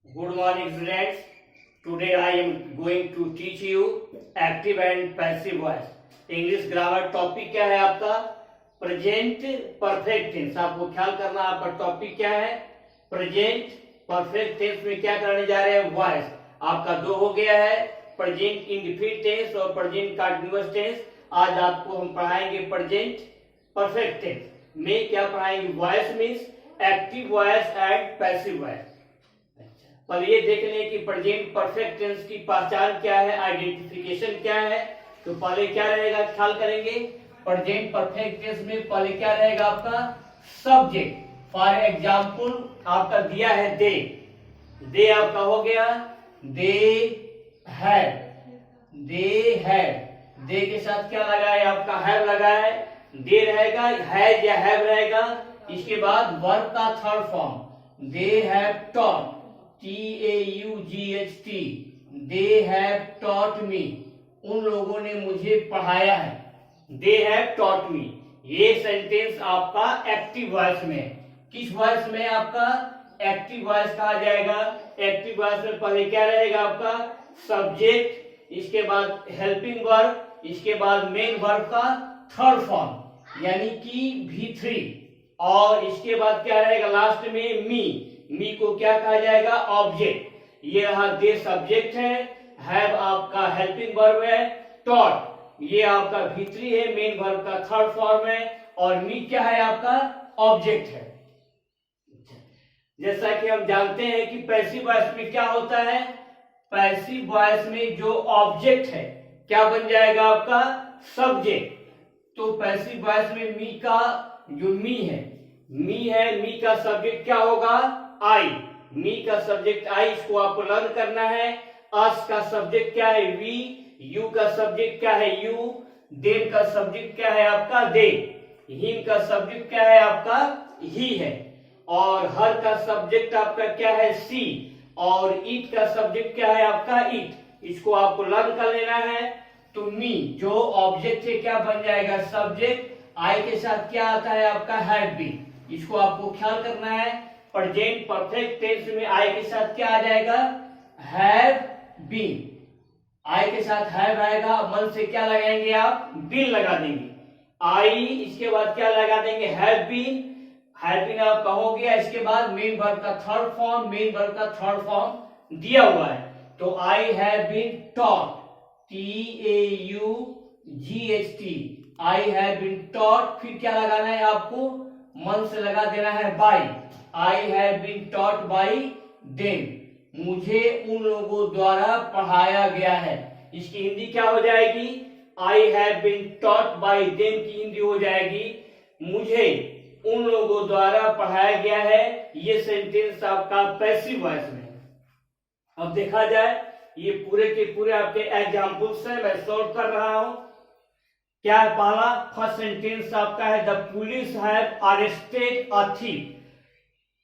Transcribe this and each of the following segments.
Good morning, students. Today I am going to teach you active and passive voice. English grammar topic क्या है आपका? Present perfect tense. आपको ख्याल करना आपका टॉपिक क्या है? प्रेजेंट परफेक्ट टेंस में क्या करने जा रहे हैं? वॉइस. आपका दो हो गया है, प्रेजेंट इंडेफिनिट टेंस और प्रेजेंट कंटीन्यूअस टेंस. आज आपको हम पढ़ाएंगे प्रेजेंट परफेक्ट टेंस में. क्या पढ़ाएंगे? Voice means active voice and passive voice. पर ये देख लें कि प्रेजेंट परफेक्ट टेंस की पहचान क्या है, आइडेंटिफिकेशन क्या है. तो पहले क्या रहेगा, ख्याल करेंगे. प्रेजेंट परफेक्ट टेंस में पहले क्या रहेगा आपका? सब्जेक्ट. फॉर एग्जांपल आपका दिया है दे. दे आपका हो गया दे हैव. They have. दे के साथ क्या लगा है आपका? हैव लगा है. दे रहेगा, हैज या हैव रहेगा. इसके बाद वर्ब का third form they have taught. TAUGHT. They have taught me. उन लोगों ने मुझे पढ़ाया है. They have taught me. ये सेंटेंस आपका एक्टिव वॉइस में. किस वॉइस में? आपका एक्टिव वॉइस कहा जाएगा. एक्टिव वॉइस में पहले क्या रहेगा आपका? सब्जेक्ट, इसके बाद हेल्पिंग वर्ब, इसके बाद मेन वर्ब का थर्ड फॉर्म यानी कि V3, और इसके बाद क्या रहेगा लास्ट में? मी. मी को क्या कहा जाएगा? ऑब्जेक्ट. ये रहा दे सब्जेक्ट है, हैव आपका हेल्पिंग वर्ब है, टॉट ये आपका V3 है, मेन वर्ब का थर्ड फॉर्म है, और मी क्या है आपका? ऑब्जेक्ट है. जैसा कि हम जानते हैं कि पैसिव वॉइस में क्या होता है? पैसिव वॉइस में जो ऑब्जेक्ट है क्या बन जाएगा आपका? सब्जेक्ट. तो पैसिव वॉइस में मी का जो मी है, मी का सब्जेक्ट क्या होगा? आई. मी का सब्जेक्ट आई. इसको आपको लर्न करना है. अस का सब्जेक्ट क्या है? वी. यू का सब्जेक्ट क्या है? यू. देम का सब्जेक्ट क्या है आपका? दे. हिम का सब्जेक्ट क्या है आपका? ही है. और हर का सब्जेक्ट आपका क्या है? सी. और इट का सब्जेक्ट क्या है आपका? इट. इसको आपको लर्न कर लेना है. तो मी जो ऑब्जेक्ट है क्या बन जाएगा? सब्जेक्ट. आई के साथ क्या आता है आपका? Have been. इसको आपको ख्याल करना है. प्रेजेंट परफेक्ट टेंस में आई के साथ क्या आ जाएगा? Have been. आई के साथ हैव आएगा, मन से क्या लगाएंगे आप? बीन लगा देंगे. आई इसके बाद क्या लगा देंगे? Have been. हैव बीन आपका हो गया. इसके बाद मेन वर्ब का थर्ड फॉर्म, मेन वर्ब का थर्ड फॉर्म दिया हुआ है. तो I have been taught. TAUGHT. I have been taught. फिर क्या लगाना है आपको? मन से लगा देना है by. I have been taught by them. मुझे उन लोगों द्वारा पढ़ाया गया है. इसकी हिंदी क्या हो जाएगी? I have been taught by them की हिंदी हो जाएगी मुझे उन लोगों द्वारा पढ़ाया गया है. ये सेंटेंस आपका पैसिव वॉइस में. अब देखा जाए, ये पूरे के पूरे आपके एग्जाम्पल्स हैं, मैं सॉल्व कर रहा हूं. क्या है पहला? फर्स्ट सेंटेंस आपका है the police have arrested a thief.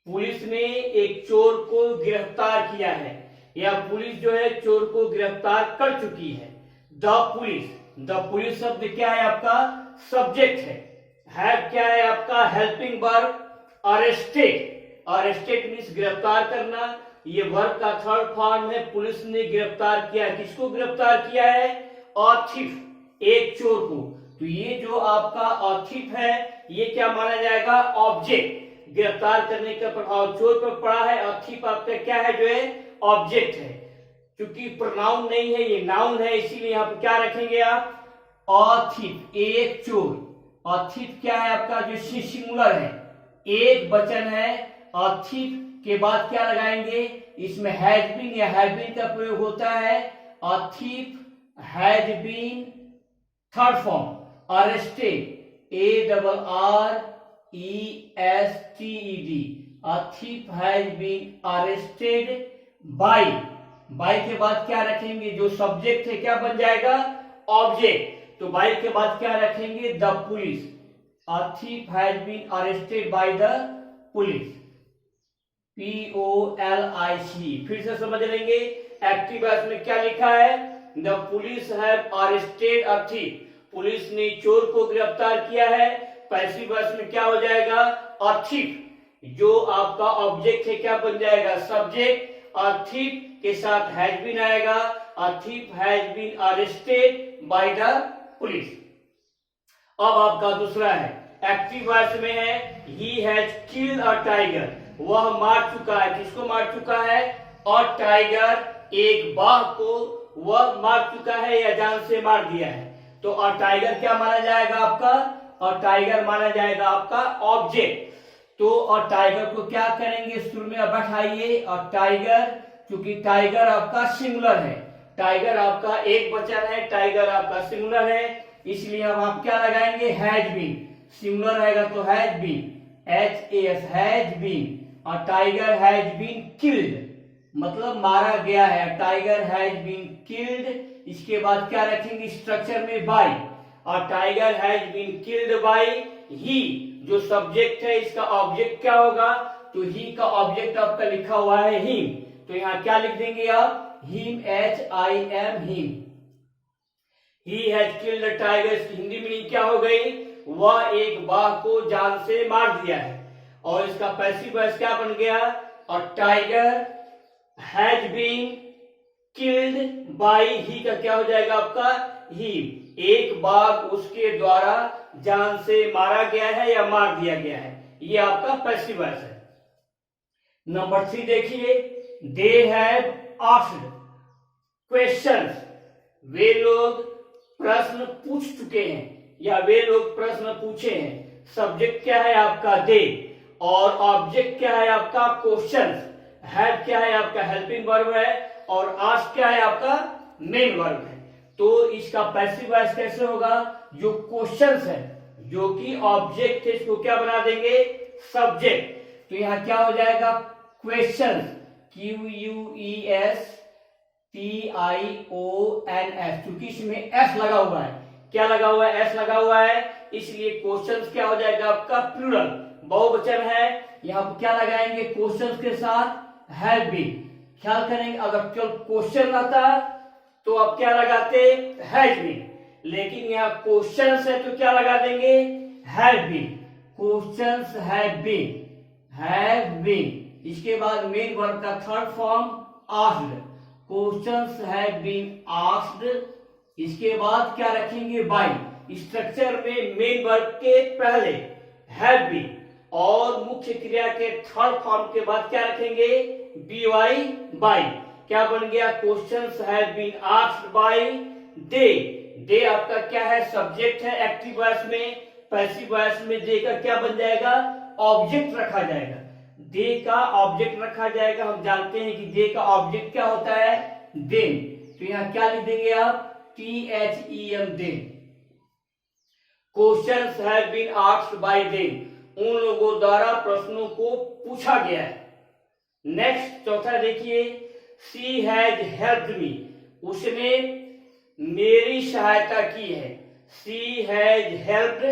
Police ने एक चोर को गिरफ्तार किया है, या पुलिस जो है चोर को गिरफ्तार कर चुकी है. द पुलिस शब्द क्या है आपका? सब्जेक्ट है. हैव क्या है आपका? Helping verb. अरेस्टेड मीन्स गिरफ्तार करना. ये वर्ब का थर्ड फॉर्म है. पुलिस ने गिरफ्तार किया. किसको गिरफ्तार किया है? अ थीफ, एक चोर को. तो ये जो आपका अ थीफ है, ये क्या माना जाएगा? ऑब्जेक्ट. गिरफ्तार करने का प्रभाव चोर पर पड़ा है. अ थीफ आपका क्या है? जो है ऑब्जेक्ट है. क्योंकि प्रोनाउन नहीं है, ये नाउन है, इसीलिए यहाँ पर क्या रखेंगे आप? अ थीफ, एक चोर. अ थीफ क्या है आपका? जो सिंगुलर है, एक वचन है. अ थीफ के बाद क्या लगाएंगे? इसमें हैज बीन या हैव बीन का प्रयोग होता है. A thief has been third form. Arrested, ARRESTED. A thief has been arrested by. By के बाद क्या रखेंगे? जो सब्जेक्ट है क्या बन जाएगा? ऑब्जेक्ट. तो बाई के बाद क्या रखेंगे? The police. A thief has been arrested by the police. POLIC. फिर से समझ लेंगे. एक्टिव वॉइस में क्या लिखा है? The police have arrested a thief. Police ने चोर को गिरफ्तार किया है. पैसिव वॉइस में क्या हो जाएगा? A thief. जो आपका ऑब्जेक्ट है क्या बन जाएगा? सब्जेक्ट. a thief के साथ has been आएगा, a thief has been arrested by the police। अब आपका दूसरा है एक्टिव वॉइस में है he has killed a tiger, वह मार चुका है, किसको मार चुका है, और टाइगर एक बाघ को वह मार चुका है या जान से मार दिया है। तो और टाइगर क्या माना जाएगा आपका, और टाइगर माना जाएगा आपका ऑब्जेक्ट। तो और टाइगर को क्या करेंगे, शुरू में बैठाइए, और टाइगर, क्योंकि टाइगर आपका सिंगुलर है, टाइगर आपका एक वचन है, टाइगर आपका सिंगुलर है, इसलिए अब आप क्या लगाएंगे, हैज बीन, सिंगुलर रहेगा तो has been, HAS has been, और टाइगर हैज बीन किल्ड मतलब मारा गया है, टाइगर हैज बीन किल्ड। इसके बाद क्या रखेंगे स्ट्रक्चर में, बाय, और tiger has been killed by he, जो सब्जेक्ट है इसका ऑब्जेक्ट क्या होगा, तो ही का ऑब्जेक्ट आपका लिखा हुआ है हिम, तो यहाँ क्या लिख देंगे आप, him, HIM, him, he has killed the tiger. Hindi meaning क्या हो गई, वह एक बाघ को जान से मार दिया है, और इसका पैसिव वॉइस क्या बन गया, और tiger has been killed by he का क्या हो जाएगा आपका, ही, एक बाघ उसके द्वारा जान से मारा गया है या मार दिया गया है, ये आपका पैसिव वॉइस है। नंबर 3 देखिए, दे हैव आस्क्ड क्वेश्चंस, वे लोग प्रश्न पूछ चुके हैं या वे लोग प्रश्न पूछे हैं। सब्जेक्ट क्या है आपका दे, और ऑब्जेक्ट क्या है आपका क्वेश्चंस, हैव क्या है आपका हेल्पिंग वर्ब है, और आस्क क्या है आपका मेन वर्ब है। तो इसका पैसिव वॉइस कैसे होगा, जो क्वेश्चंस है जो कि ऑब्जेक्ट है इसको क्या बना देंगे, सब्जेक्ट। तो यहाँ क्या हो जाएगा, क्वेश्चंस, QUESTIONS, क्योंकि इसमें S लगा हुआ है, क्या लगा हुआ है, S लगा हुआ है, इसलिए क्वेश्चंस क्या हो जाएगा आपका प्लूरल, बहुवचन है। यहाँ क्या लगाएंगे, क्वेश्चंस के साथ हैव बीन। ख्याल करेंगे, अगर केवल क्वेश्चन रहता तो आप क्या लगाते, हैज बीन, लेकिन यहाँ क्वेश्चंस है तो क्या लगा देंगे, have been, questions have been. इसके बाद मेन वर्ब का third form asked, questions have been asked. इसके बाद क्या रखेंगे, बाय, स्ट्रक्चर में मेन वर्ब के पहले हैव बीन, और मुख्य क्रिया के थर्ड फॉर्म के बाद क्या रखेंगे, BY, बाय। क्या बन गया, questions have been asked by they. They आपका क्या है, सब्जेक्ट है एक्टिव वॉइस में, पैसिव वॉइस में दे का क्या बन जाएगा, ऑब्जेक्ट रखा जाएगा, दे का ऑब्जेक्ट रखा जाएगा। हम जानते हैं कि दे का ऑब्जेक्ट क्या होता है, देम। तो यहाँ क्या लिख देंगे आप, THEM, them. Questions have been asked by them, उन लोगों द्वारा प्रश्नों को पूछा गया है। नेक्स्ट चौथा देखिए, शी हैज हेल्प्ड मी, उसने मेरी सहायता की है, she has helped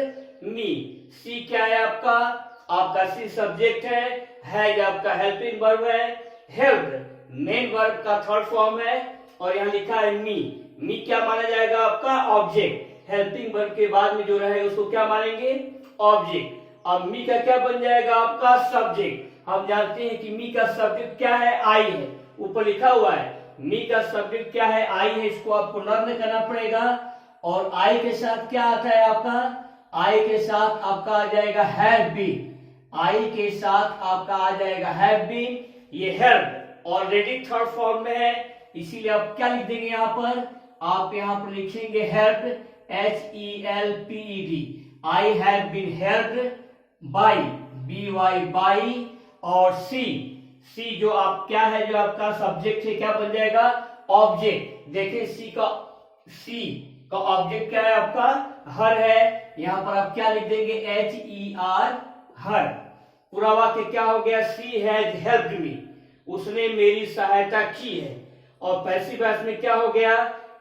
me. She क्या है आपका शी सब्जेक्ट है आपका हेल्पिंग वर्ब है, हेल्प्ड मेन वर्ब का थर्ड फॉर्म है, और यहाँ लिखा है मी क्या माना जाएगा आपका ऑब्जेक्ट, हेल्पिंग वर्ब के बाद में जो रहेगा उसको क्या मानेंगे, ऑब्जेक्ट। अब मी का क्या बन जाएगा आपका सब्जेक्ट। हम जानते हैं कि मी का सब्जेक्ट क्या है, आई है, ऊपर लिखा हुआ है मी का सब्जेक्ट क्या है, आई है, इसको आपको लर्न करना पड़ेगा। और आई के साथ क्या आता है आपका, आई के साथ आपका आ जाएगा हैव बीन, आई के साथ आपका आ जाएगा हैव बीन। ये हेल्प ऑलरेडी थर्ड फॉर्म में है, इसीलिए आप क्या लिख देंगे यहाँ पर, आप यहाँ पर लिखेंगे help, HELPED, I have been helped by, BY, by, और सी जो आप क्या है, जो आपका सब्जेक्ट है क्या बन जाएगा, ऑब्जेक्ट। देखिए सी का ऑब्जेक्ट क्या है आपका, हर है, यहाँ पर आप क्या लिख देंगे, HER, हर। पूरा वाक्य क्या हो गया, शी हैज हेल्प्ड मी, उसने मेरी सहायता की है। और पैसिव वॉइस में क्या हो गया,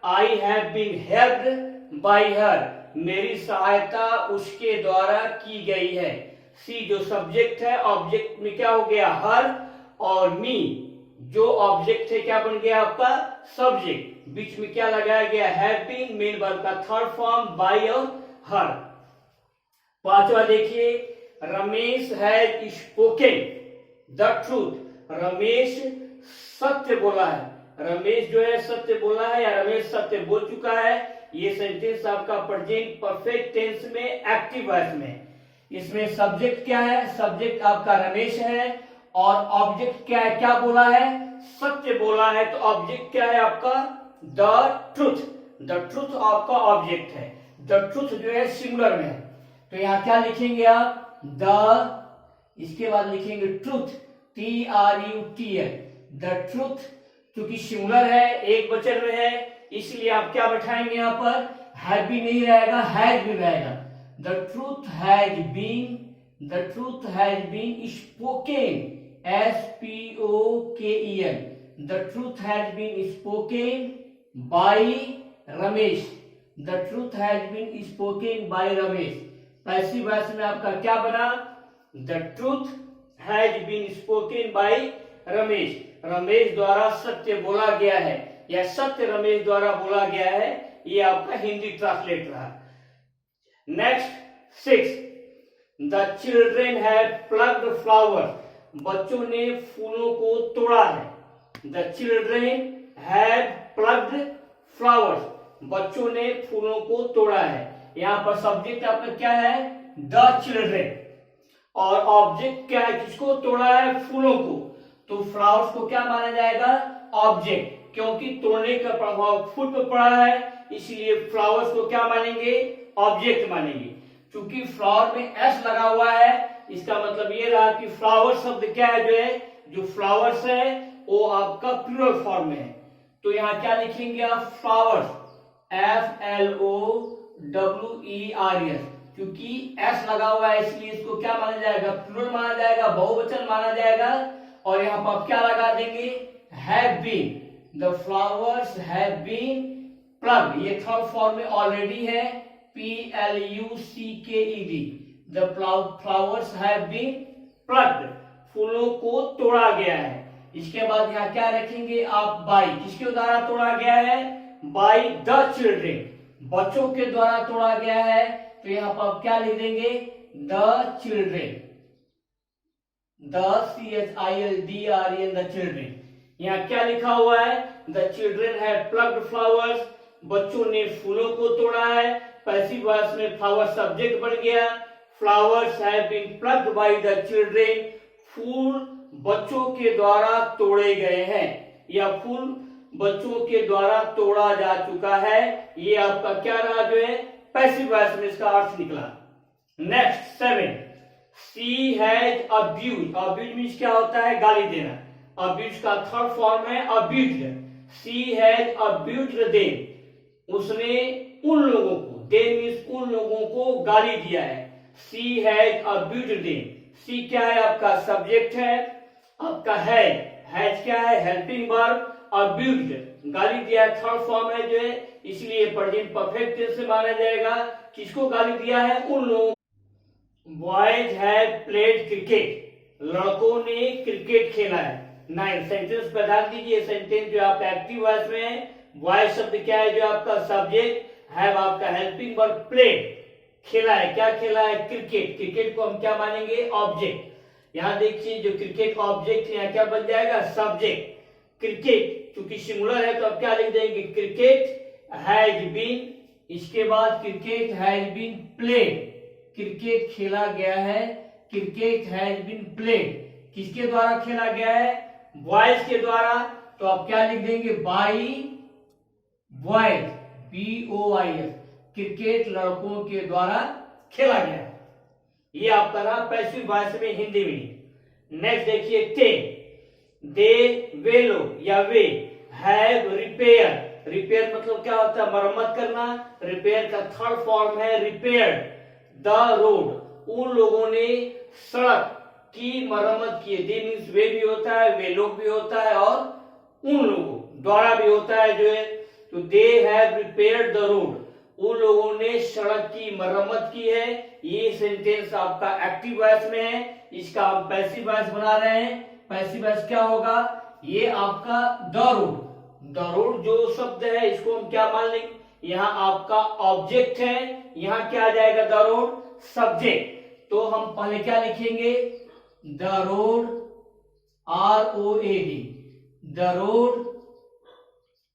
I have been helped by her, मेरी सहायता उसके द्वारा की गई है। सी जो सब्जेक्ट है, ऑब्जेक्ट में क्या हो गया, हर, और मी जो ऑब्जेक्ट है क्या बन गया आपका, सब्जेक्ट। बीच में क्या लगाया गया, हैव बीन, मेन वर्ब का थर्ड फॉर्म, बाय और हर। पांचवा देखिए, Ramesh has spoken the truth, Ramesh सत्य बोला है, रमेश जो है सत्य बोला है या रमेश सत्य बोल चुका है। ये सेंटेंस आपका प्रेजेंट परफेक्ट टेंस में एक्टिव वॉइस में। इसमें सब्जेक्ट क्या है, सब्जेक्ट आपका रमेश है और ऑब्जेक्ट क्या है, क्या बोला है, सत्य बोला है। तो ऑब्जेक्ट क्या है आपका, द ट्रुथ। द ट्रुथ आपका ऑब्जेक्ट है। द ट्रुथ जो है सिंगुलर में है, तो यहां क्या लिखेंगे आप, द, इसके बाद लिखेंगे ट्रुथ, TRUTH, द ट्रुथ। क्योंकि सिंगुलर है, एक वचन में है, इसलिए आप क्या बैठाएंगे यहां पर, हैव भी नहीं रहेगा, हैज भी रहेगा। The truth has been, the truth has been spoken, SPOKEN, the truth has been spoken by Ramesh, the truth has been spoken by Ramesh. Passive voice में आपका क्या बना, the truth has been spoken by Ramesh, Ramesh द्वारा सत्य बोला गया है या सत्य रमेश द्वारा बोला गया है। ये आपका हिंदी ट्रांसलेट रहा। Next 6, the children have plucked flower, बच्चों ने फूलों को तोड़ा है। The children have plucked flowers, बच्चों ने फूलों को तोड़ा है। यहां पर सब्जेक्ट आपका क्या है, द चिल्ड्रेन, और ऑब्जेक्ट क्या है, किसको तोड़ा है, फूलों को। तो फ्लावर्स को क्या माना जाएगा, ऑब्जेक्ट, क्योंकि तोड़ने का प्रभाव फूल पर पड़ा है, इसलिए फ्लावर्स को क्या मानेंगे, ऑब्जेक्ट मानेंगे। क्योंकि फ्लावर में एस लगा हुआ है, इसका मतलब ये रहा कि फ्लावर शब्द क्या है, जो है, जो फ्लावर्स है वो आपका प्लूरल फॉर्म में है। तो यहाँ क्या लिखेंगे आप, फ्लावर्स, FLOWERS, क्योंकि एस लगा हुआ है इसलिए इसको क्या माना जाएगा, प्लूरल माना जाएगा, बहुवचन माना जाएगा। और यहाँ पर आप क्या लगा देंगे, have been, the flowers have been plucked, ये थर्ड फॉर्म में ऑलरेडी है, PLUCKED, the flowers have been plucked, फूलों को तोड़ा गया है। इसके बाद यहाँ क्या रखेंगे आप, बाय, किसके द्वारा तोड़ा गया है, बाय द चिल्ड्रेन, बच्चों के द्वारा तोड़ा गया है। तो यहाँ पर आप क्या लिख देंगे, the children, the CHILDREN, the children. यहाँ क्या लिखा हुआ है, the children have plucked flowers, बच्चों ने फूलों को तोड़ा है। पैसिव वॉइस में फ्लावर सब्जेक्ट बन गया, flowers have been plucked by the children, फूल बच्चों के द्वारा तोड़े गए हैं या फूल बच्चों के द्वारा तोड़ा जा चुका है। ये आपका क्या रहा, जो है पैसिव वॉइस में इसका अर्थ निकला। Next 7, she has abused, abuse means क्या होता है, गाली देना। अब्यूज का थर्ड फॉर्म है abused, she has abused them, उसने उन लोगों को, देम मींस उन लोगों को गाली दिया है। She has abused them, she क्या है आपका सब्जेक्ट है, आपका हैज क्या है, हेल्पिंग वर्ब, अब्यूज्ड गाली दिया, थर्ड फॉर्म है जो है, इसलिए प्रेजेंट परफेक्ट टेंस से माना जाएगा। किसको गाली दिया है, उन लोगों। बॉयज हैव प्लेड क्रिकेट, लड़कों ने क्रिकेट खेला है। 9 सेंटेंस पर ध्यान दीजिए, सेंटेंस जो आपका एक्टिव वॉइस में है, बॉयज शब्द क्या है, जो आपका सब्जेक्ट, हैव आपका हेल्पिंग वर्ब, प्लेड खेला है, क्या खेला है, क्रिकेट। क्रिकेट को हम क्या मानेंगे, ऑब्जेक्ट। यहां देखिए जो क्रिकेट ऑब्जेक्ट यहाँ क्या बन जाएगा, सब्जेक्ट। क्रिकेट क्योंकि सिंगुलर है तो अब क्या लिख देंगे, क्रिकेट हैज बीन, इसके बाद क्रिकेट हैज बीन प्लेड, क्रिकेट खेला गया है, क्रिकेट हैज बीन प्लेड, किसके द्वारा खेला गया है, बॉयज के द्वारा। तो आप क्या लिख देंगे, बाय बॉयज, BOYS, क्रिकेट लड़कों के द्वारा खेला गया। ये आपका रहा पैसिव वॉइस में हिंदी में। नेक्स्ट देखिए 10, दे, वे लोग या वे, हैव रिपेयर, रिपेयर मतलब क्या होता है, मरम्मत करना। रिपेयर का थर्ड फॉर्म है रिपेयर्ड द रोड, उन लोगों ने सड़क की मरम्मत की है। दे मीन्स वे भी होता है, वे लोग भी होता है और उन लोगों द्वारा भी होता है जो है। तो they have repaired the road, उन लोगों ने सड़क की मरम्मत की है। ये सेंटेंस आपका एक्टिव वॉइस में है, इसका हम पैसिव वॉइस बना रहे हैं। पैसिव वॉइस क्या होगा, ये आपका द रोड, द रोड जो शब्द है इसको हम क्या मान लेंगे, यहाँ आपका ऑब्जेक्ट है, यहाँ क्या आ जाएगा, द रोड सब्जेक्ट। तो हम पहले क्या लिखेंगे, the road, ROAD, the road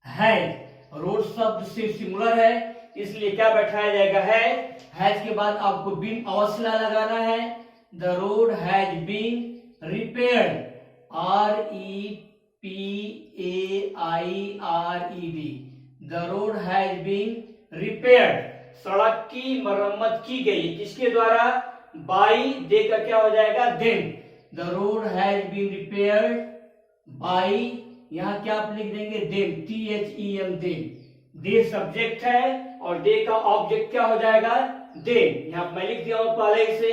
has, road शब्द सिर्फ सिंगुलर है इसलिए क्या बैठाया जाएगा हैज के बाद आपको बीन अवश्य लगाना है। The road has been repaired, REPAIRED, the road has been repaired, सड़क की मरम्मत की गई, किसके द्वारा, बाई, दे का क्या हो जाएगा them, the road has been repaired by, यहां क्या आप लिख देंगे them, THEM them, they subject है और दे का ऑब्जेक्ट क्या हो जाएगा देन, यहां मैं लिख दिया हूं पहले से,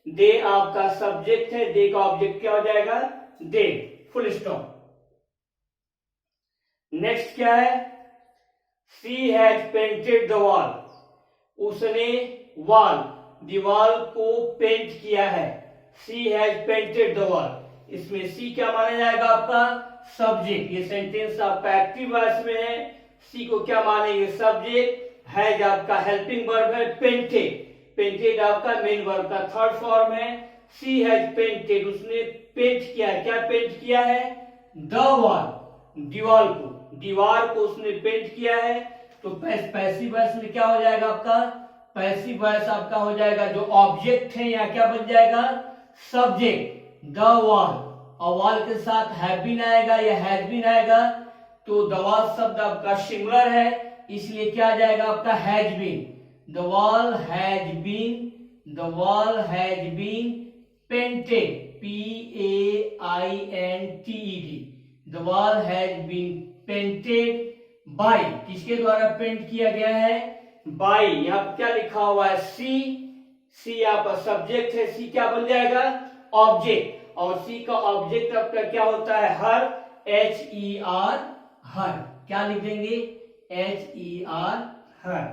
दे आपका सब्जेक्ट है, दे का ऑब्जेक्ट क्या हो जाएगा देन, फुल स्टॉप। नेक्स्ट क्या है, she has painted the wall, उसने वॉल, दीवार को पेंट किया है, she has painted the wall, इसमें सी क्या माना जाएगा आपका सब्जेक्ट, ये सेंटेंस आपका एक्टिव वॉइस में है, सी को क्या मानेंगे सब्जेक्ट, हैज आपका हेल्पिंग वर्ब है, पेंटेड, पेंटेड आपका मेन वर्ब का थर्ड फॉर्म है, सी हैज पेंटेड, उसने पेंट किया, क्या पेंट किया है, द वॉल, दीवार को उसने पेंट किया है, तो पैसिव वॉइस में क्या हो जाएगा आपका, पैसिव वॉइस आपका हो जाएगा जो ऑब्जेक्ट है यहाँ क्या बन जाएगा सब्जेक्ट, द वॉल, और वॉल के साथ हैव बीन आएगा या हैज बीन आएगा, तो द वॉल शब्द आपका सिंगुलर है इसलिए क्या आ जाएगा आपका has been, the wall has been, the wall has been painted, PAINTED, the wall has been painted by, किसके द्वारा पेंट किया गया है बाय, यहाँ पर क्या लिखा हुआ है सी यहाँ पर सब्जेक्ट है, सी क्या बन जाएगा ऑब्जेक्ट, और सी का ऑब्जेक्ट आपका क्या होता है हर, HER, हर, क्या लिख देंगे HER, हर,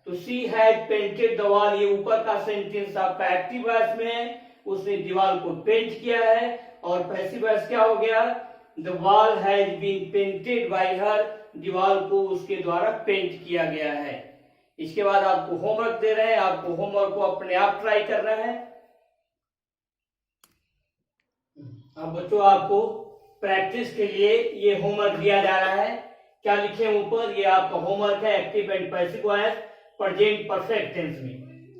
तो सी हैज पेंटेड द वॉल, ये ऊपर का सेंटेंस आपका एक्टिव वॉइस में है, उसने दीवार को पेंट किया है, और पैसिव वॉइस क्या हो गया, the wall has been painted by her, दीवार को उसके द्वारा पेंट किया गया है। इसके बाद आपको होमवर्क दे रहे हैं, आपको होमवर्क को अपने आप ट्राई करना है। अब बच्चों आपको प्रैक्टिस के लिए ये होमवर्क दिया जा रहा है, क्या लिखे ऊपर, ये आपका होमवर्क है, active and passive voice present perfect tense में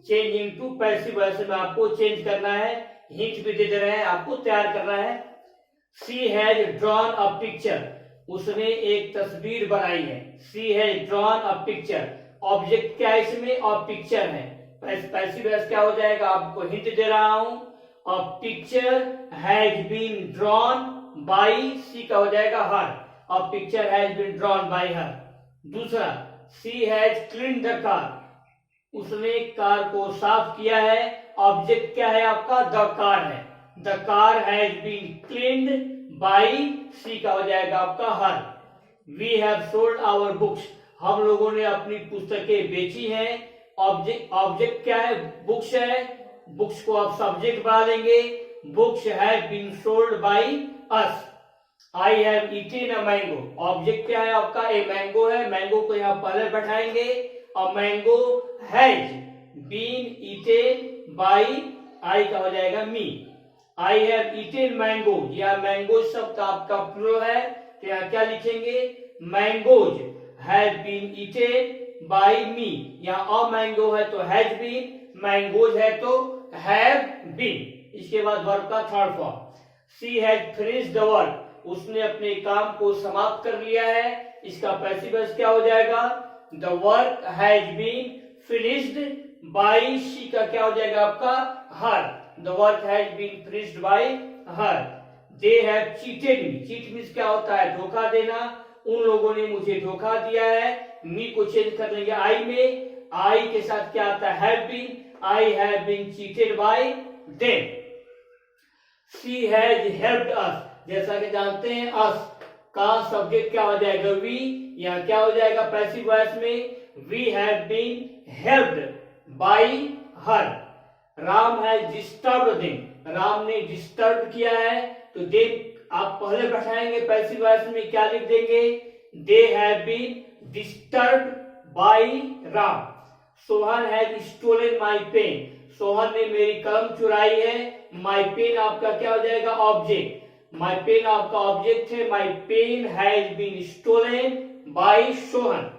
चेंज इनटू पैसिव वॉइस में आपको चेंज करना है, हिंट भी दे रहे हैं, आपको तैयार करना है। She has drawn a picture, उसने एक तस्वीर बनाई है, she has drawn a picture, object क्या है इसमें, और पिक्चर है, पैसिव वॉइस क्या हो जाएगा, आपको हिंट दे रहा हूं, a picture has been drawn by, she का हो जाएगा her, a picture has been drawn by her. दूसरा, she has cleaned the car, उसने कार को साफ किया है, ऑब्जेक्ट क्या है आपका द कार है, the car has been cleaned by, she का हो जाएगा आपका her. We have sold our books, हम लोगों ने अपनी पुस्तकें बेची हैं, ऑब्जेक्ट क्या है बुक्स है, बुक्स को आप सब्जेक्ट बना लेंगे, books have been sold by us. I have eaten a mango, object क्या है आपका ए मैंगो है, मैंगो को यहाँ पहले बैठाएंगे, और mango has been eaten by, I का हो जाएगा me, I have eaten mango, या मैंगो शब्द आपका प्लूरल है, तो यहाँ क्या लिखेंगे mangoes have been eaten by me, यहाँ अ मैंगो है तो हैज बीन, मैंगोज है तो हैव बीन। इसके बाद वर्ब का third form, she has finished the work, उसने अपने काम को समाप्त कर लिया है, इसका पैसिव वॉइस क्या हो जाएगा, the work has been finished by, she का क्या हो जाएगा आपका her, the work has been finished by her. They have cheated me, cheat means क्या होता है धोखा देना, उन लोगों ने मुझे धोखा दिया है, मी को चेंज कर लेंगे आई में, आई के साथ क्या आता है have been, I have been cheated by them. She has helped us, जैसा कि जानते हैं अस का सब्जेक्ट क्या हो जाएगा वी, यहाँ क्या हो जाएगा पैसिव वॉइस में, we have been helped by her. Ram has disturbed them, Ram ने डिस्टर्ब किया है, तो देम आप पहले बैठाएंगे पैसिव वॉइस में, क्या लिख देंगे they have been disturbed by Ram. Sohan has stolen my pen, Sohan ने मेरी कलम चुराई है, माय पेन आपका क्या हो जाएगा ऑब्जेक्ट, माई पेन आपका ऑब्जेक्ट है, my pen has been stolen by Sohan,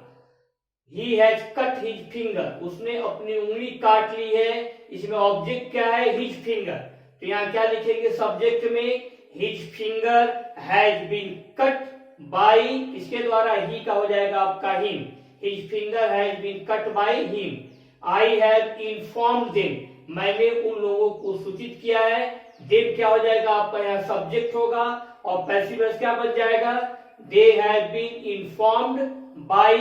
he has cut his finger, उसने अपनी उंगली काट ली है, इसमें ऑब्जेक्ट क्या है, हिज फिंगर, तो यहाँ क्या लिखेंगे सब्जेक्ट में, his finger has been cut by, इसके द्वारा ही का हो जाएगा आपका him, his finger has been cut by him, I have informed them, मैंने उन लोगों को सूचित किया है, देम क्या हो जाएगा आपका यहाँ सब्जेक्ट होगा, और पैसिव वॉइस क्या बन जाएगा, they have been informed by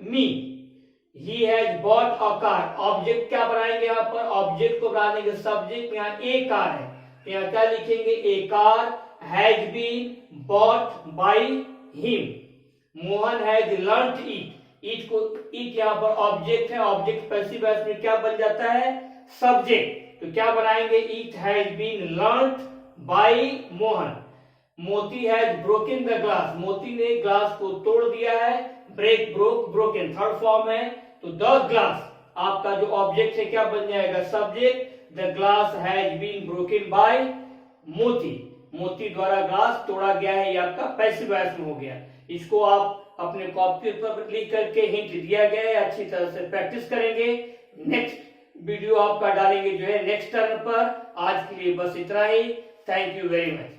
me, he has bought a car, object क्या बनाएंगे यहाँ पर, ऑब्जेक्ट को बनाएंगे सब्जेक्ट, यहाँ ए कार है, तो यहाँ क्या लिखेंगे, a car has been bought by him, Mohan has learned it, it को, इट यहाँ पर ऑब्जेक्ट है, ऑब्जेक्ट पैसिव वॉइस में क्या बन जाता है, सब्जेक्ट, तो क्या बनाएंगे, it has been learned by Mohan, Moti has broken the glass, मोती ने ग्लास को तोड़ दिया है, break broke broken third form है, तो द ग्लास आपका जो ऑब्जेक्ट है क्या बन जाएगा subject, the glass has been broken by Moti, Moti द्वारा ग्लास तोड़ा गया है, ये आपका पैसिव वॉइस में हो गया। इसको आप अपने कॉपी पर लिख करके हिंट दिया गया है, अच्छी तरह से प्रैक्टिस करेंगे, नेक्स्ट वीडियो आपका डालेंगे जो है नेक्स्ट टर्न पर। आज के लिए बस इतना ही, थैंक यू वेरी मच।